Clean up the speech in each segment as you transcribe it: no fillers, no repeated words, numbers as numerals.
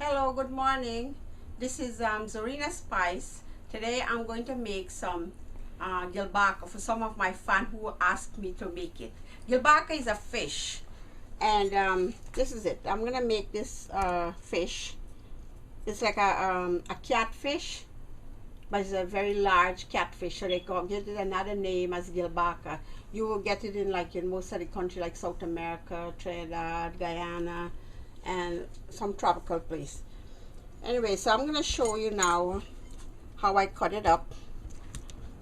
Hello, good morning. This is Zorina Spice. Today I'm going to make some gilbaka for some of my fans who asked me to make it. Gilbaka is a fish, and this is it. I'm gonna make this fish. It's like a catfish, but it's a very large catfish, so they give it another name as gilbaka. You will get it in most of the country, like South America, Trinidad, Guyana, and some tropical place. Anyway, so I'm gonna show you now how I cut it up.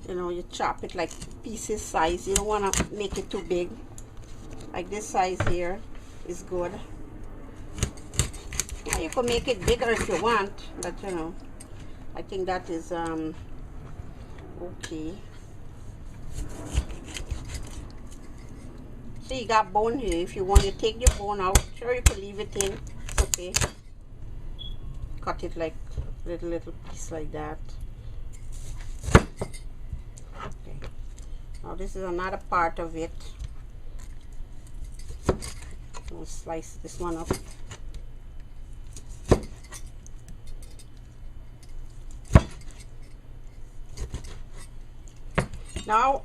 You know, you chop it like pieces size. You don't want to make it too big. Like this size here is good. Yeah, you can make it bigger if you want, but you know, I think that is okay. So you got bone here. If you want to take the bone out, sure, you can leave it in. It's okay. Cut it like little piece like that. Okay. Now this is another part of it. We'll slice this one up. Now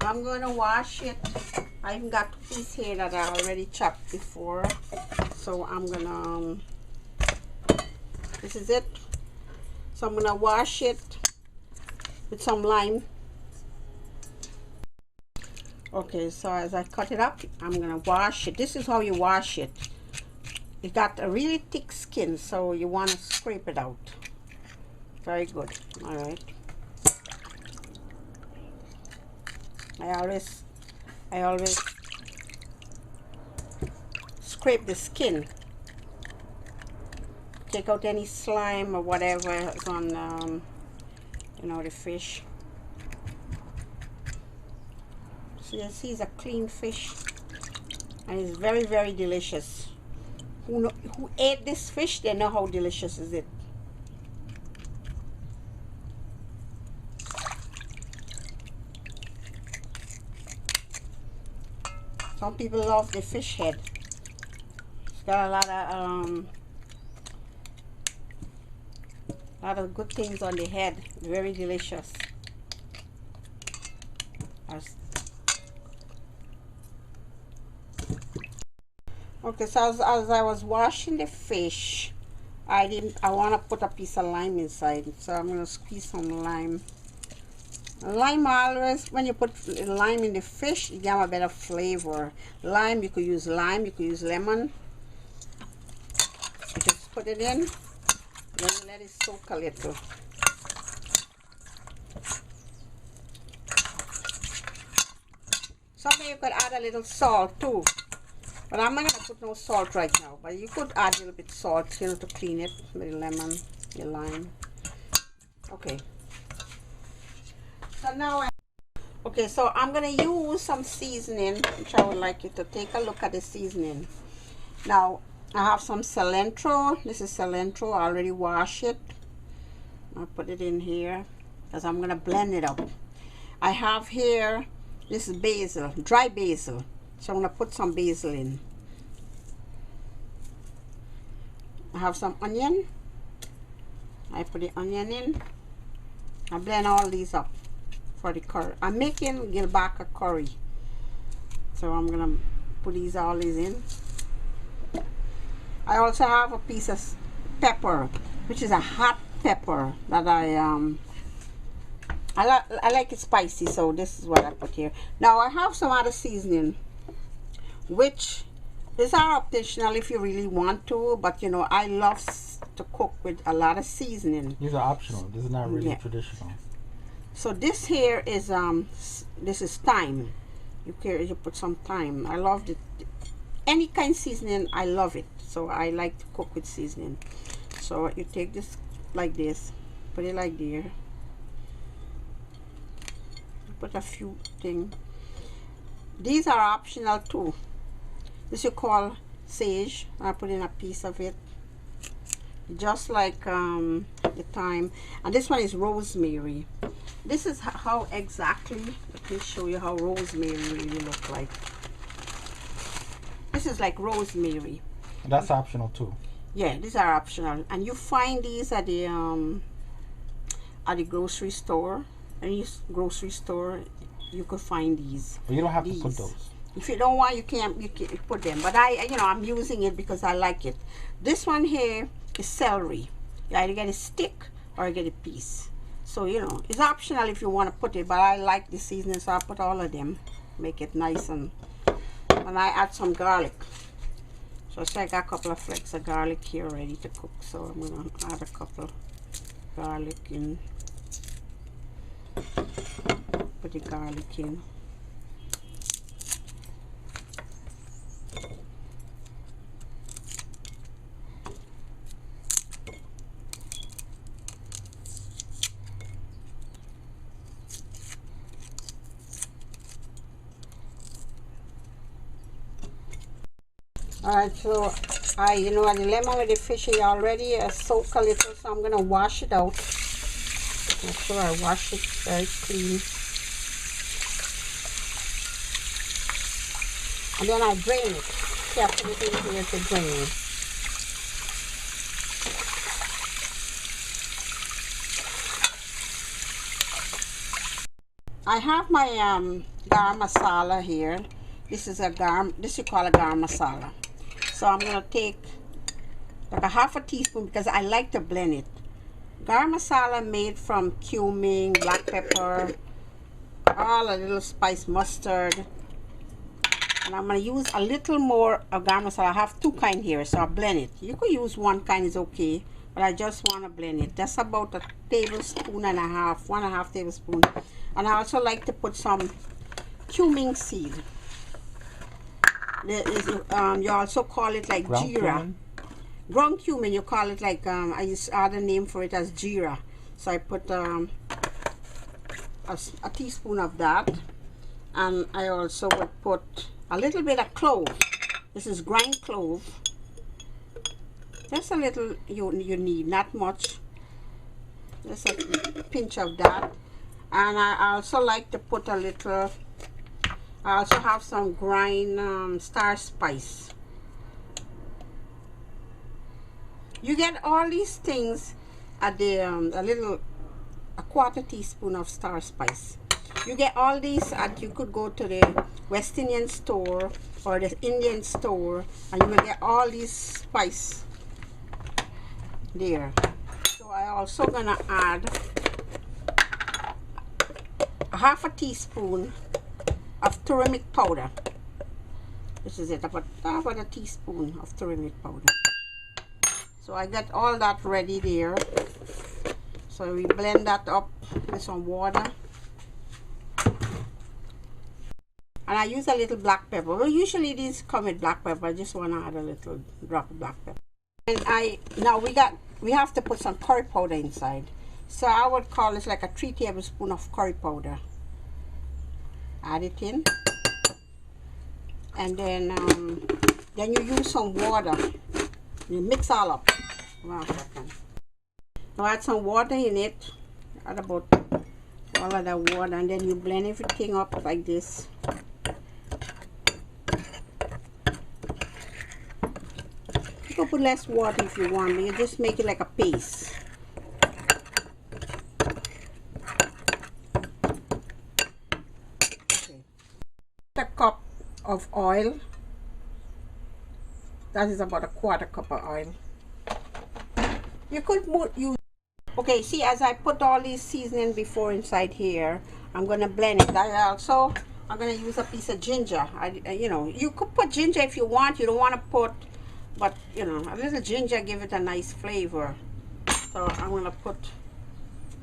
I'm going to wash it. I even got two pieces here that I already chopped before, so I'm gonna this is it. So I'm gonna wash it with some lime. Okay, so as I cut it up, I'm gonna wash it. This is how you wash it. It got a really thick skin, so you want to scrape it out. Very good. All right. I always scrape the skin, take out any slime or whatever is on you know, the fish. So you see, it's a clean fish and it's very delicious. Who ate this fish, they know how delicious is it. Some people love the fish head. It's got a lot of good things on the head. Very delicious. Okay, so as I was washing the fish, I want to put a piece of lime inside, so I'm gonna squeeze some lime. Lime, always, when you put lime in the fish, you get a better flavor. Lime, you could use lime, you could use lemon. You just put it in, then you let it soak a little. Sometimes you could add a little salt too, but I'm not gonna put no salt right now. But you could add a little bit salt, you know, to clean it with the lemon, the lime. Okay. So now, okay, so I'm gonna use some seasoning, which I would like you to take a look at the seasoning. Now, I have some cilantro. This is cilantro. I already washed it. I'll put it in here because I'm gonna blend it up. I have here, this is basil, dry basil. So I'm gonna put some basil in. I have some onion. I put the onion in. I blend all these up for the curry. I'm making Gilbaka curry, so I'm gonna put all these in. I also have a piece of pepper, which is a hot pepper that I like it spicy, so this is what I put here. Now I have some other seasoning, which is optional if you really want to, but you know, I love to cook with a lot of seasoning. These are optional. This is not really traditional. So this here is this is thyme. You put some thyme. I love it. Any kind of seasoning, I love it. So I like to cook with seasoning. So you take this like this, put it like there. Put a few things. These are optional too. This you call sage. I put in a piece of it, just like the thyme. And this one is rosemary. This is how exactly, let me show you how rosemary really look like. This is like rosemary. That's optional too. Yeah, these are optional, and you find these at the grocery store. Any grocery store, you could find these. But you don't have to put those. If you don't want, you can't put them. But I'm using it because I like it. This one here is celery. You either get a stick or get a piece. So it's optional if you want to put it. But I like the seasoning, so I put all of them. Make it nice, and I add some garlic. So I got a couple of flakes of garlic here ready to cook. So I'm gonna add a couple of garlic in. Put the garlic in. Alright, so the lemon with the fish is already soaked a little, so I'm gonna wash it out. Make sure I wash it very clean. And then I drain it. See, I put it in here to drain it. I have my garam masala here. This is you call a garam masala. So I'm gonna take like a half a teaspoon because I like to blend it. Garam masala made from cumin, black pepper, all a little spice, mustard. And I'm going to use a little more of garam masala. I have two kinds here, so I'll blend it. You could use one kind, is okay, but I just want to blend it. That's about a tablespoon and a half, 1.5 tablespoon. And I also like to put some cumin seed. You also call it like ground jeera. Cumin? Ground cumin, you call it like, I use other name for it as jeera. So I put a teaspoon of that. And I also would put a little bit of clove. This is ground clove. Just a little you need, not much. Just a pinch of that. And I also like to put a little, I also have some grind star spice. You get all these things at the a quarter teaspoon of star spice. You get all these you could go to the West Indian store or the Indian store, and you will get all these spice there. So I also gonna add a half a teaspoon of turmeric powder. This is it, about a teaspoon of turmeric powder. So I got all that ready there. So we blend that up with some water. And I use a little black pepper. Well, usually these come with black pepper. I just want to add a little drop of black pepper. And now we have to put some curry powder inside. So I would call this like a 3 tablespoons of curry powder. Add it in. And then you use some water. You mix all up. Now add some water in it. Add about all of that water, and then you blend everything up like this. You can put less water if you want, but you just make it like a paste. Okay. A cup of oil. That is about a 1/4 cup of oil. You could use. Okay, see, as I put all these seasoning before inside here, I'm gonna blend it. I'm gonna use a piece of ginger. You could put ginger if you want. You don't want to put, but a little ginger give it a nice flavor. So I'm gonna put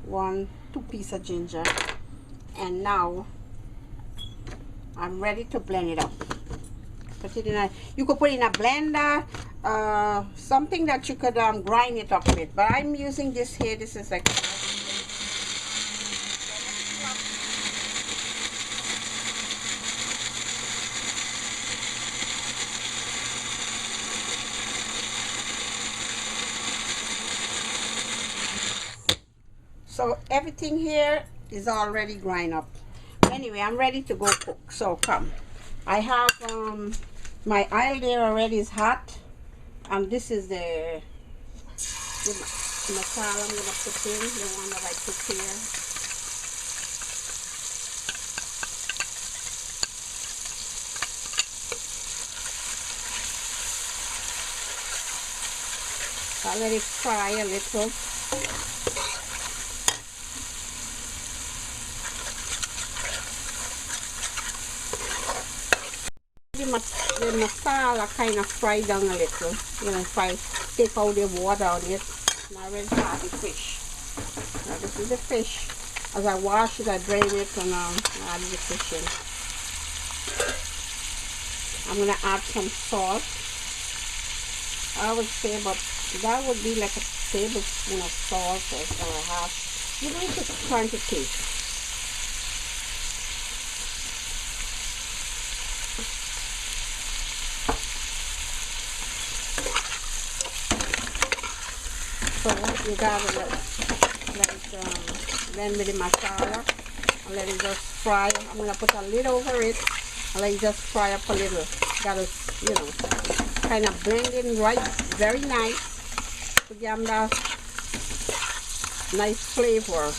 2 pieces of ginger, and now I'm ready to blend it up. Put it in you could put it in a blender, something that you could grind it up with. But I'm using this here. This is like. So everything here is already grind up. Anyway, I'm ready to go cook. So come. I have my oil there already is hot. And this is the masala I'm gonna put in, the one that I prepare. I'll let it fry a little. The masala kind of fry down a little. You know, if I take out the water on it, and I already have the fish. Now this is the fish. As I wash it, I drain it, and add the fish in. I'm gonna add some salt. I would say about that would be like a tablespoon of salt or a half. You need to try to taste. So you gotta let it blend with the masala and let it just fry. I'm gonna put a lid over it and let it just fry up a little. Gotta, you know, kind of blend in right, very nice to give them that nice flavor.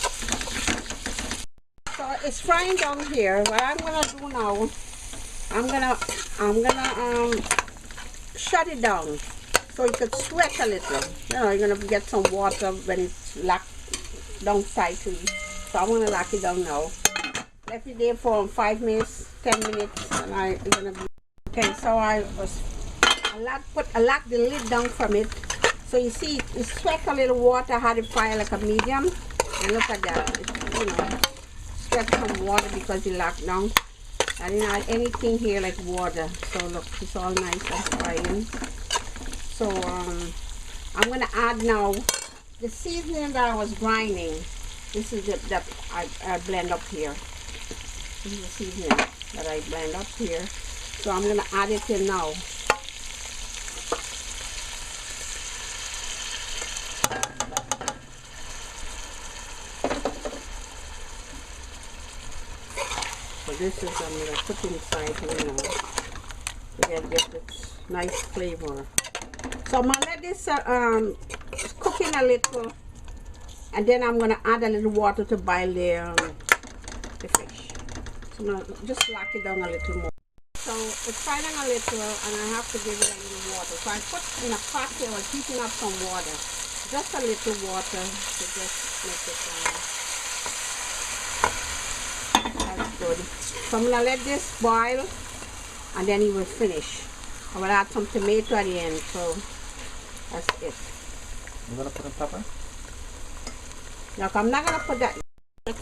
So it's frying down here. What I'm gonna do now, I'm gonna shut it down so it could sweat a little. You know, you're gonna get some water when it's locked down tightly. So I'm gonna lock it down now. Left it there for 5 minutes, 10 minutes, and I'm gonna be okay. So I locked the lid down from it. So you see, it sweat a little water. I had it fire like a medium, and look at that. It, you know, sweat some water because it locked down. I didn't add anything here like water. So look, it's all nice and frying. So I'm gonna add now the seasoning that I was grinding. This is that I blend up here. This is the seasoning that I blend up here. So I'm gonna add it in now. So this is I'm gonna put inside here now to get this nice flavor. So I'm gonna let this cook in a little, and then I'm gonna add a little water to boil the fish. So I'm gonna just lock it down a little more. So it's frying a little, and I have to give it a little water. So I put in a pot here, I was heating up some water, just a little water to just make it. That's good. So I'm gonna let this boil, and then it will finish. I will add some tomato at the end. So that's it. You're gonna put in pepper? Look, I'm not gonna put that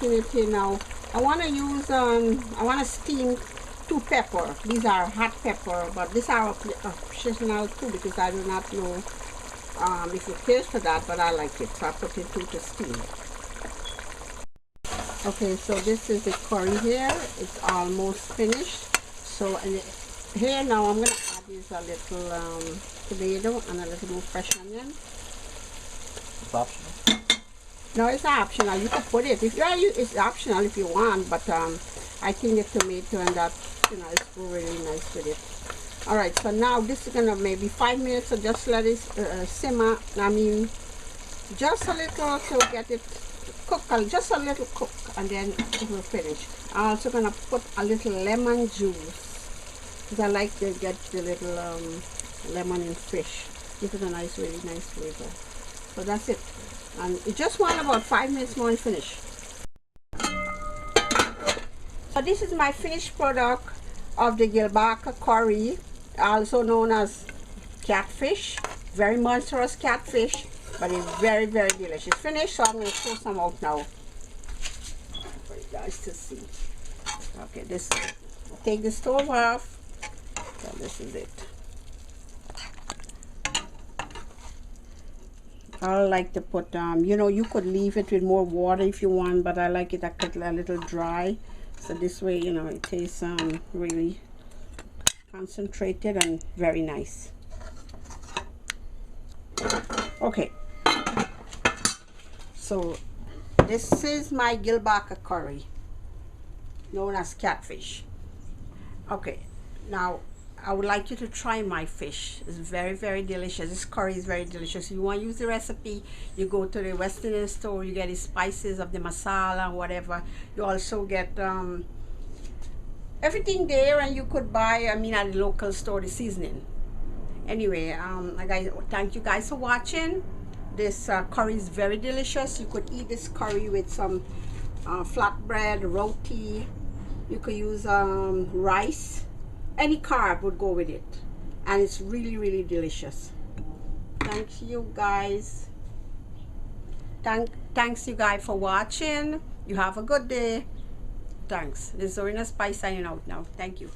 in it here now. I wanna use I wanna steam 2 pepper. These are hot pepper, but these are optional too because I do not know if it cares for that, but I like it. So I put it 2 to steam. Okay, so this is the curry here. It's almost finished. So here now I'm gonna add this a little tomato and a little more fresh onion. It's optional. No, it's not optional. You can put it. If it's optional if you want, but I think the tomato and that, you know, it's really nice with it. All right, so now this is gonna maybe 5 minutes. So just let it simmer. I mean, just a little to get it cook. Just a little cook, and then it will finish. I'm also gonna put a little lemon juice because I like to get the little lemon in fish. This is a nice, really nice flavor. So that's it. And it just want about 5 minutes more and finish. So this is my finished product of the Gilbaka Curry, also known as catfish. Very monstrous catfish, but it's very, very delicious. Finished, so I'm going to throw some out now for you guys to see. Okay, this is it. I'll take the stove off. So this is it. I like to put, you know, you could leave it with more water if you want, but I like it a little dry. So this way, you know, it tastes really concentrated and very nice. Okay. So this is my Gilbaka curry, known as catfish. Okay. Now, I would like you to try my fish. It's very, very delicious. This curry is very delicious. If you want to use the recipe, you go to the West Indian store, you get the spices of the masala, whatever. You also get everything there, and you could buy, I mean, at the local store, the seasoning. Anyway, guys, thank you guys for watching. This curry is very delicious. You could eat this curry with some flatbread, roti. You could use rice. Any carb would go with it, and it's really, really delicious. Thanks you guys. Thanks you guys for watching. You have a good day. Thanks. This is Zorina Spice signing out now. Thank you.